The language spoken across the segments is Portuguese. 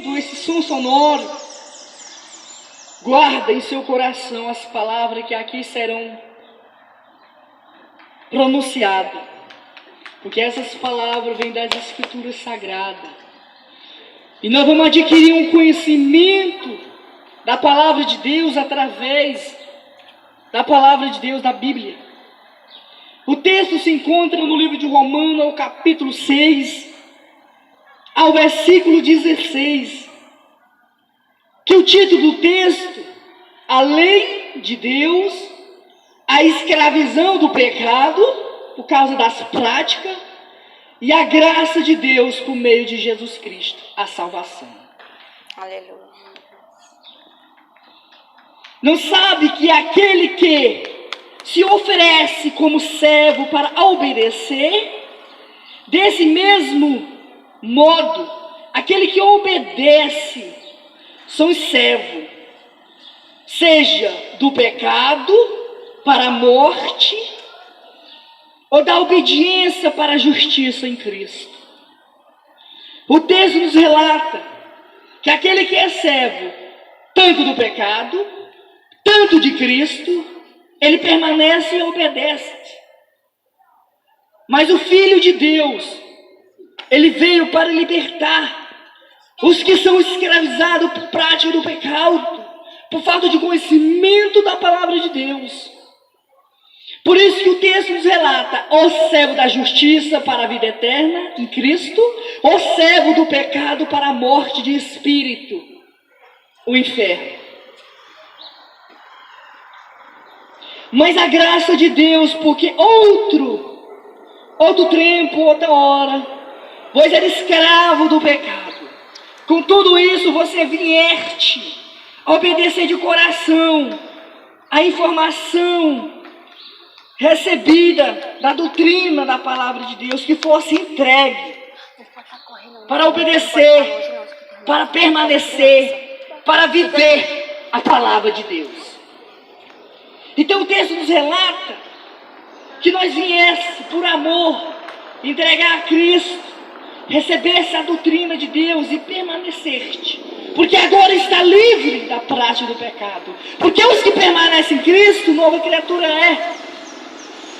ouvindo esse som sonoro, guarda em seu coração as palavras que aqui serão pronunciadas, porque essas palavras vêm das Escrituras Sagradas. E nós vamos adquirir um conhecimento da palavra de Deus através da palavra de Deus da Bíblia. O texto se encontra no livro de Romanos, ao capítulo 6, ao versículo 16, que o título do texto, a lei de Deus, a escravidão do pecado, por causa das práticas, e a graça de Deus por meio de Jesus Cristo, a salvação. Aleluia. Não sabe que aquele que se oferece como servo para obedecer, desse mesmo modo, aquele que obedece são os servos, seja do pecado para a morte, ou da obediência para a justiça em Cristo. O texto nos relata que aquele que é servo, tanto do pecado, tanto de Cristo, ele permanece e obedece. Mas o Filho de Deus, ele veio para libertar os que são escravizados por prática do pecado, por falta de conhecimento da palavra de Deus. Por isso que o texto nos relata o servo da justiça para a vida eterna em Cristo, o servo do pecado para a morte de espírito, o inferno. Mas a graça de Deus, porque outro tempo, outra hora, vós era escravo do pecado. Com tudo isso, você vierte a obedecer de coração a informação recebida da doutrina da palavra de Deus, que fosse entregue para obedecer, para permanecer, para viver a palavra de Deus. Então o texto nos relata que nós viesse por amor entregar a Cristo, recebesse a doutrina de Deus e permaneceste, porque agora está livre da prática do pecado, porque os que permanecem em Cristo, nova criatura é,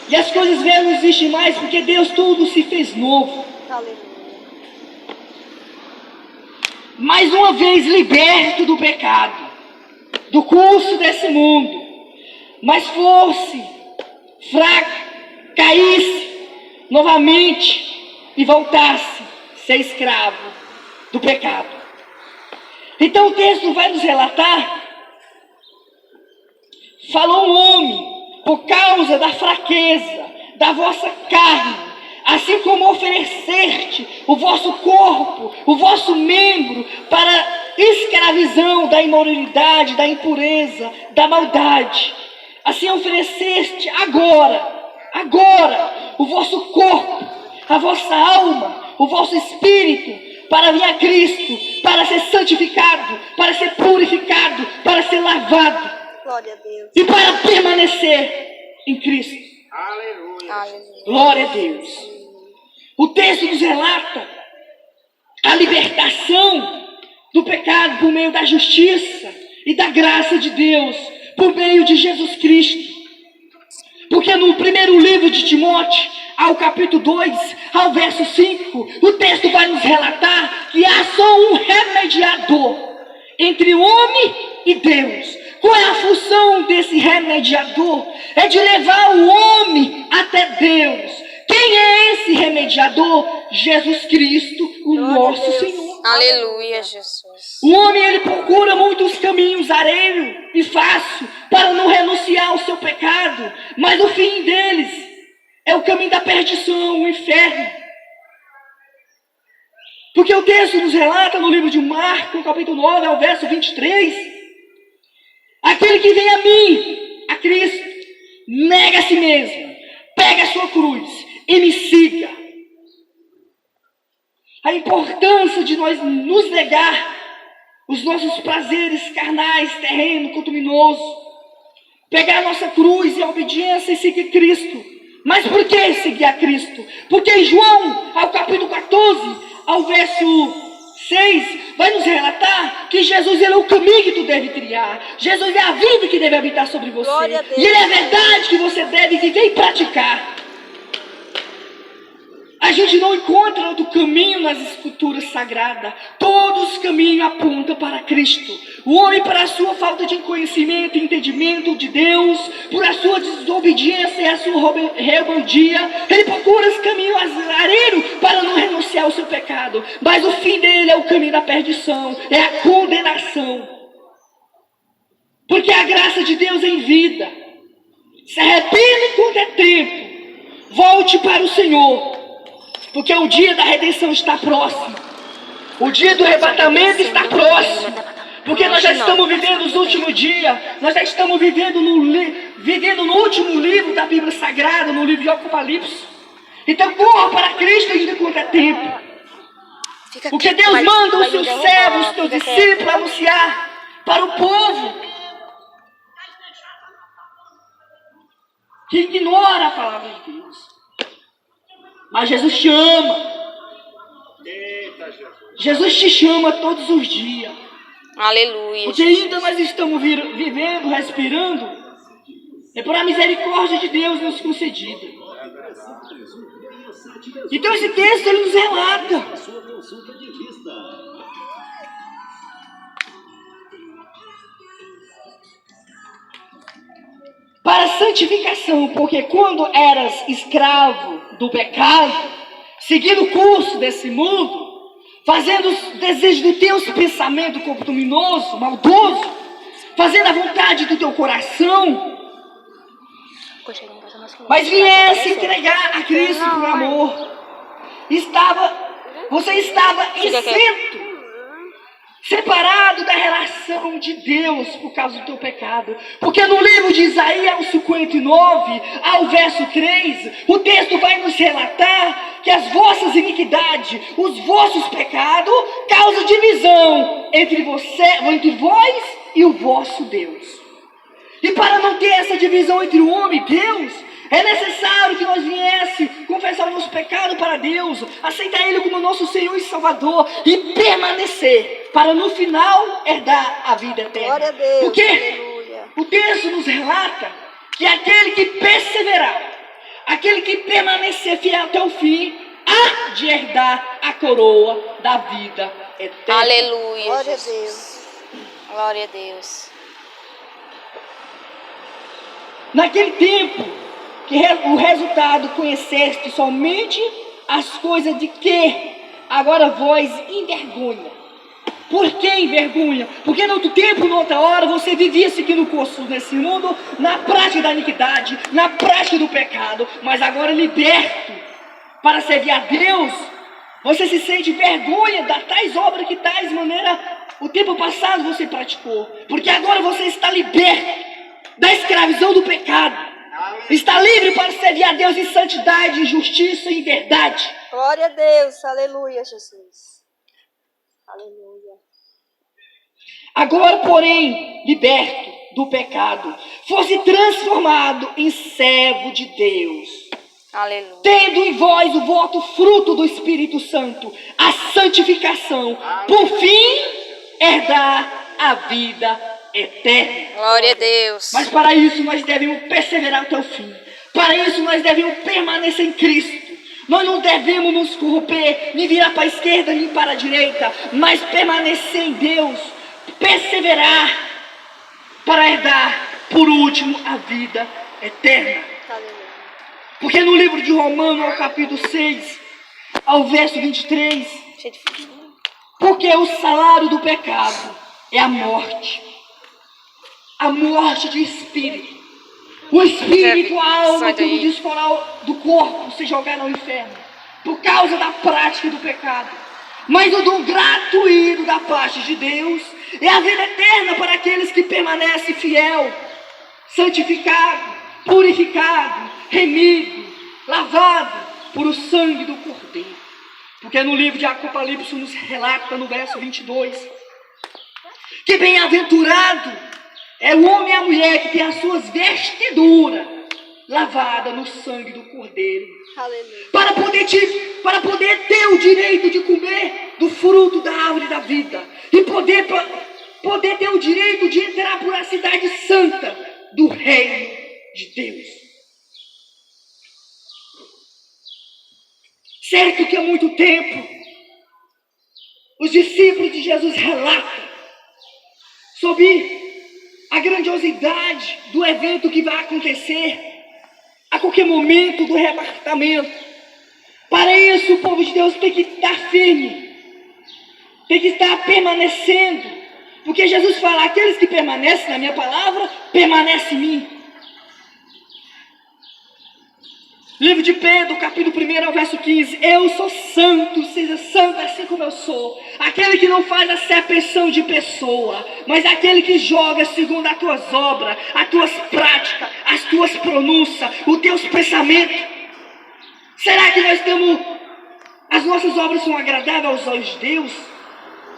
e as coisas velhas não existem mais, porque Deus tudo se fez novo. Mais uma vez liberto do pecado, do curso desse mundo, mas fosse fraco, caísse novamente e voltasse a ser escravo do pecado. Então o texto vai nos relatar, falou um homem, por causa da fraqueza da vossa carne, assim como ofereceste o vosso corpo, o vosso membro, para escravidão da imoralidade, da impureza, da maldade. Assim ofereceste agora, o vosso corpo, a vossa alma, o vosso espírito, para vir a Cristo, para ser santificado, para ser purificado, para ser lavado. Glória a Deus. E para permanecer em Cristo. Aleluia. Glória a Deus. O texto nos relata a libertação do pecado por meio da justiça e da graça de Deus, por meio de Jesus Cristo. Porque no primeiro livro de Timóteo, ao capítulo 2, ao verso 5, o texto vai nos relatar que há só um remediador entre o homem e Deus. Qual é a função desse remediador? É de levar o homem até Deus. Quem é esse remediador? Jesus Cristo, o nosso Senhor. Aleluia, Jesus. O homem, ele procura muitos caminhos areios e fácil para não renunciar ao seu pecado, mas o fim deles é o caminho da perdição, o inferno. Porque o texto nos relata no livro de Marcos, capítulo 9, ao verso 23, aquele que vem a mim, a Cristo, nega a si mesmo, pega a sua cruz e me siga. A importância de nós nos negar os nossos prazeres carnais, terreno, contuminoso, pegar a nossa cruz e a obediência e seguir Cristo. Mas por que seguir a Cristo? Porque em João, ao capítulo 14, ao verso 6, vai nos relatar Jesus ele é o caminho que tu deve trilhar. Jesus é a vida que deve habitar sobre você. Glória a Deus. E ele é a verdade que você deve viver e praticar. A gente não encontra outro caminho nas escrituras sagradas. Todos os caminhos apontam para Cristo. O homem, para a sua falta de conhecimento e entendimento de Deus, por a sua desobediência e a sua rebeldia, ele procura esse caminho azareiro para não renunciar ao seu pecado. Mas o fim dele é o caminho da perdição, é a condenação. Porque a graça de Deus é em vida. Se arrependa enquanto é tempo. Volte para o Senhor. Porque o dia da redenção está próximo. O dia do arrebatamento está próximo. Porque nós já estamos vivendo os últimos dias. Nós já estamos vivendo no último livro da Bíblia Sagrada, no livro de Apocalipse. Então corra para Cristo ainda enquanto é tempo. Porque Deus manda os seus servos, os seus discípulos anunciar para o povo que ignora a palavra de Deus. Mas Jesus te ama. Jesus te chama todos os dias. Aleluia. Porque ainda nós estamos vivendo, respirando, é por a misericórdia de Deus nos concedida. Então esse texto ele nos relata para a santificação, porque quando eras escravo do pecado, seguindo o curso desse mundo, fazendo os desejos do teu pensamento contuminoso, maldoso, fazendo a vontade do teu coração, mas viesse entregar a Cristo por amor, você estava isento, separado da relação de Deus por causa do teu pecado. Porque no livro de Isaías 59, ao verso 3, o texto vai nos relatar que as vossas iniquidades, os vossos pecados, causam divisão entre vós e o vosso Deus. E para não ter essa divisão entre o homem e Deus, é necessário que nós viesse confessar o nosso pecado para Deus, aceitar Ele como nosso Senhor e Salvador e permanecer, para no final herdar a vida eterna. Glória a Deus. Porque Aleluia. o texto nos relata que aquele que perseverar, aquele que permanecer fiel até o fim, há de herdar a coroa da vida eterna. Aleluia. Glória a Jesus. Deus. Glória a Deus. Naquele tempo, que o resultado conheceste somente as coisas de que agora vós envergonha. Por que envergonha? Porque no outro tempo, noutra hora, você vivia seguindo o curso nesse mundo, na prática da iniquidade, na prática do pecado, mas agora liberto para servir a Deus, você se sente vergonha da tais obras que tais maneira o tempo passado você praticou, porque agora você está liberto da escravidão do pecado. Está livre para servir a Deus em santidade, em justiça e em verdade. Glória a Deus. Aleluia, Jesus. Aleluia. Agora, porém, liberto do pecado, fosse transformado em servo de Deus, Aleluia. tendo em vós o voto fruto do Espírito Santo, a santificação, por fim, herdar a vida eterna. Glória a Deus. Mas para isso nós devemos perseverar até o fim. Para isso nós devemos permanecer em Cristo. Nós não devemos nos corromper, nem virar para a esquerda, nem para a direita, mas permanecer em Deus, perseverar para herdar, por último, a vida eterna. Aleluia. Porque no livro de Romanos, ao capítulo 6, ao verso 23, Cheio de fome. porque o salário do pecado é a morte. A morte de espírito. O espírito, a alma, Sai tudo daí. desforal do corpo se jogar no inferno. Por causa da prática do pecado. Mas o dom gratuito da parte de Deus é a vida eterna para aqueles que permanecem fiel, santificado, purificado, remido, lavado por o sangue do Cordeiro. Porque no livro de Apocalipse nos relata no verso 22 que bem-aventurado é o homem e a mulher que tem as suas vestiduras lavadas no sangue do Cordeiro. Aleluia. Para poder ter o direito de comer do fruto da árvore da vida. E poder poder ter o direito de entrar por a cidade santa do reino de Deus. Certo que há muito tempo, os discípulos de Jesus relatam sobre a grandiosidade do evento que vai acontecer a qualquer momento do arrebatamento. Para isso, o povo de Deus tem que estar firme, tem que estar permanecendo, porque Jesus fala: aqueles que permanecem na minha palavra, permanecem em mim. Livro de Pedro, capítulo 1, ao verso 15. Eu sou santo, seja santo assim como eu sou. Aquele que não faz acepção de pessoa, mas aquele que joga segundo as tuas obras, as tuas práticas, as tuas pronúncias, os teus pensamentos. Será que nós temos, as nossas obras são agradáveis aos olhos de Deus?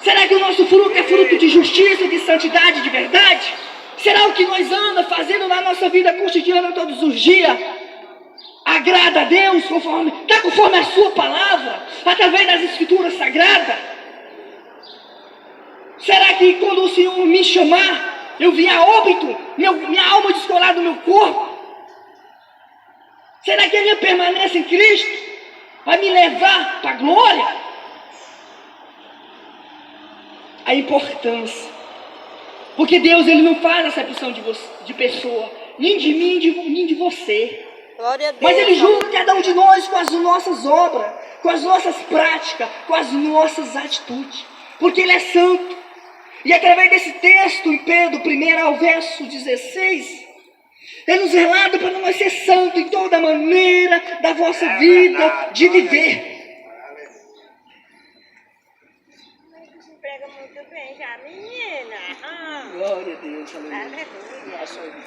Será que o nosso fruto é fruto de justiça, de santidade, de verdade? Será o que nós andamos fazendo na nossa vida cotidiana todos os dias agrada a Deus conforme a sua palavra, através das escrituras sagradas? Será que quando o Senhor me chamar, eu vim a óbito, minha alma descolar do meu corpo? Será que a minha permanência em Cristo vai me levar para a glória? A importância, porque Deus, Ele não faz acepção de pessoa, nem de mim, nem de você. Glória a Deus. Mas Ele julga cada um de nós com as nossas obras, com as nossas práticas, com as nossas atitudes. Porque Ele é santo. E através desse texto, em Pedro 1, ao verso 16, Ele nos relata para nós ser santo em toda maneira da vossa vida de viver. Prega muito bem já, menina. Glória a Deus, aleluia. Aleluia.